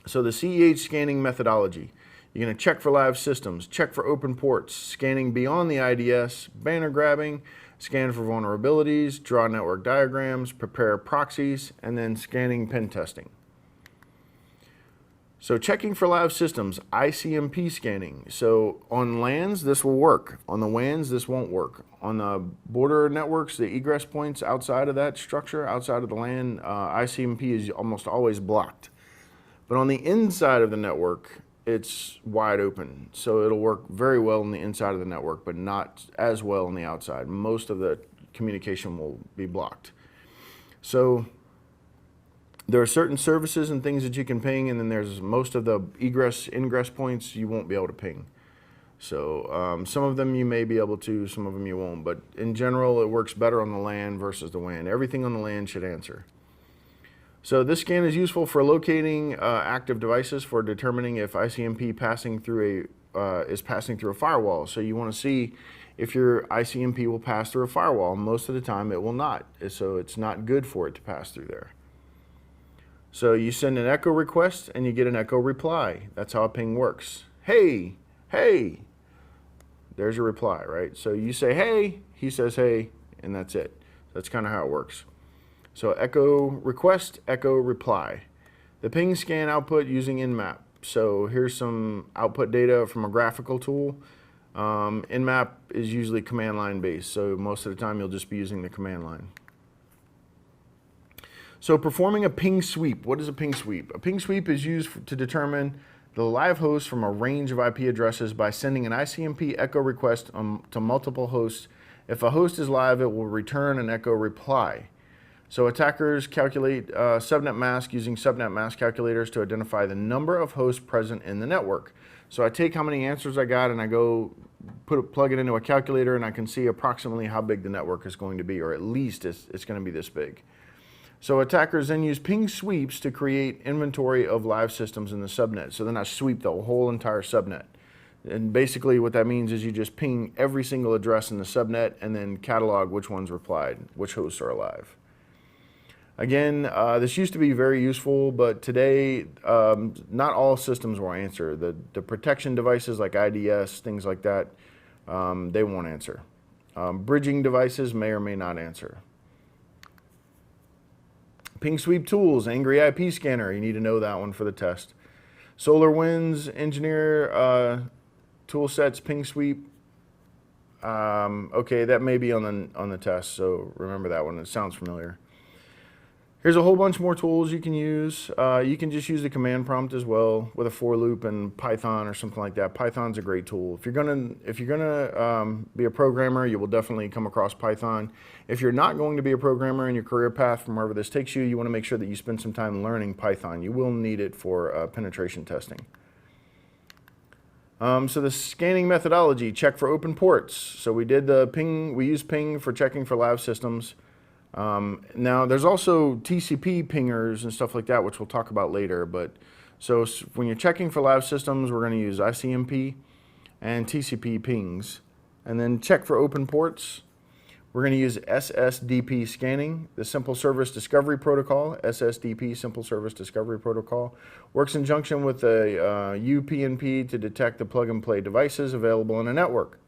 So the CEH scanning methodology. You're going to check for live systems, check for open ports, scanning beyond the IDS, banner grabbing, scan for vulnerabilities, draw network diagrams, prepare proxies, and then scanning pen testing. So checking for live systems, ICMP scanning. So on LANs, this will work. On the WANs, this won't work. On the border networks, the egress points outside of that structure, outside of the LAN, ICMP is almost always blocked. But on the inside of the network, it's wide open. So it'll work very well on the inside of the network, but not as well on the outside. Most of the communication will be blocked. So there are certain services and things that you can ping, and then there's most of the egress, ingress points you won't be able to ping. So some of them you may be able to, some of them you won't. But in general, it works better on the LAN versus the WAN. Everything on the LAN should answer. So this scan is useful for locating active devices, for determining if ICMP is passing through a firewall. So you want to see if your ICMP will pass through a firewall. Most of the time it will not. So it's not good for it to pass through there. So you send an echo request and you get an echo reply. That's how a ping works. Hey, hey. There's your reply, right? So you say hey, he says hey, and that's it. That's kind of how it works. So echo request, echo reply. The ping scan output using Nmap. So here's some output data from a graphical tool. Nmap is usually command line based, so most of the time you'll just be using the command line. So performing a ping sweep. What is a ping sweep? A ping sweep is used to determine the live host from a range of IP addresses by sending an ICMP echo request to multiple hosts. If a host is live, it will return an echo reply. So attackers calculate subnet mask using subnet mask calculators to identify the number of hosts present in the network. So I take how many answers I got and I go plug it into a calculator, and I can see approximately how big the network is going to be, or at least it's going to be this big. So attackers then use ping sweeps to create inventory of live systems in the subnet. So then I sweep the whole entire subnet. And basically what that means is you just ping every single address in the subnet and then catalog which ones replied, which hosts are alive. Again, this used to be very useful, but today not all systems will answer. The protection devices like IDS, things like that, they won't answer. Bridging devices may or may not answer. Ping sweep tools, Angry IP scanner, you need to know that one for the test. SolarWinds engineer tool sets, ping sweep. Okay, that may be on the test, so remember that one, it sounds familiar. Here's a whole bunch more tools you can use. You can just use the command prompt as well with a for loop and Python or something like that. Python's a great tool. If you're gonna be a programmer, you will definitely come across Python. If you're not going to be a programmer in your career path from wherever this takes you, you want to make sure that you spend some time learning Python. You will need it for penetration testing. So the scanning methodology, check for open ports. So we did the ping, we used ping for checking for live systems. Now there's also TCP pingers and stuff like that, which we'll talk about later. But so when you're checking for live systems, we're going to use ICMP and TCP pings. And then check for open ports, we're going to use SSDP scanning. The Simple Service Discovery Protocol, SSDP, Simple Service Discovery Protocol, works in conjunction with the UPnP to detect the plug-and-play devices available in a network.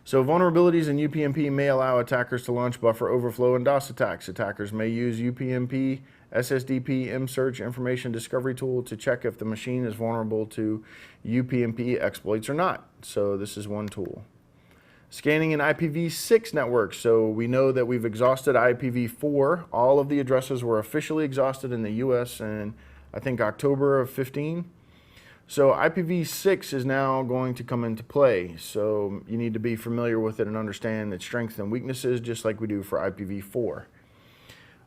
So vulnerabilities in UPnP may allow attackers to launch buffer overflow and DOS attacks. Attackers may use UPnP, SSDP, mSearch information discovery tool to check if the machine is vulnerable to UPnP exploits or not. So this is one tool. Scanning in IPv6 networks. So we know that we've exhausted IPv4. All of the addresses were officially exhausted in the US in, I think, October of 15. So IPv6 is now going to come into play. So you need to be familiar with it and understand its strengths and weaknesses, just like we do for IPv4.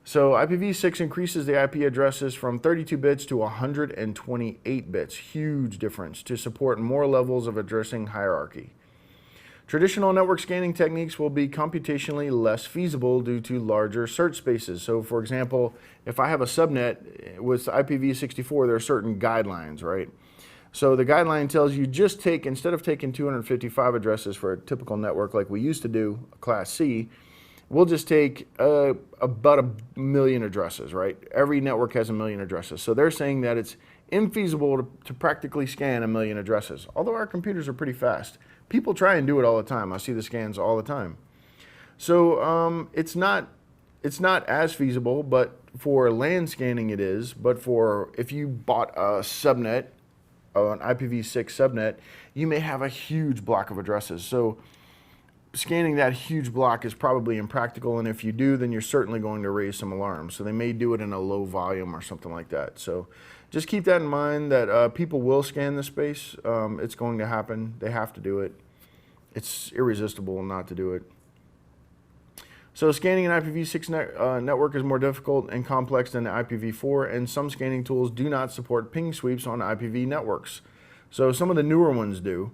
So IPv6 increases the IP addresses from 32 bits to 128 bits. Huge difference to support more levels of addressing hierarchy. Traditional network scanning techniques will be computationally less feasible due to larger search spaces. So for example, if I have a subnet with IPv64, there are certain guidelines, right? So the guideline tells you just take, instead of taking 255 addresses for a typical network like we used to do, Class C, we'll just take about 1 million addresses, right? Every network has 1 million addresses. So they're saying that it's infeasible to practically scan 1 million addresses, although our computers are pretty fast. People try and do it all the time. I see the scans all the time. So it's not as feasible, but for LAN scanning it is. But for if you bought a subnet, an IPv6 subnet, you may have a huge block of addresses. So scanning that huge block is probably impractical, and if you do, then you're certainly going to raise some alarms. So they may do it in a low volume or something like that. So just keep that in mind, that people will scan the space. It's going to happen. They have to do it. It's irresistible not to do it. So scanning an IPv6 network is more difficult and complex than the IPv4, and some scanning tools do not support ping sweeps on IPv networks. So some of the newer ones do.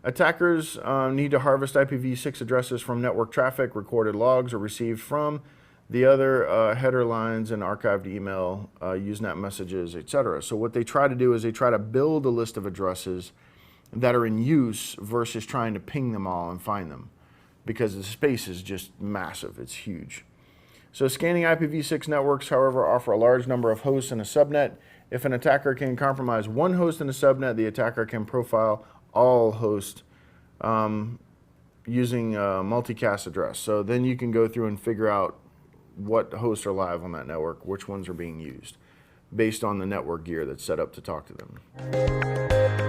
Attackers need to harvest IPv6 addresses from network traffic, recorded logs, or received from the other header lines and archived email, Usenet messages, etc. So what they try to do is they try to build a list of addresses that are in use versus trying to ping them all and find them, because the space is just massive. It's huge. So scanning IPv6 networks, however, offer a large number of hosts in a subnet. If an attacker can compromise one host in a subnet, the attacker can profile all hosts using a multicast address. So then you can go through and figure out what hosts are live on that network, which ones are being used, based on the network gear that's set up to talk to them.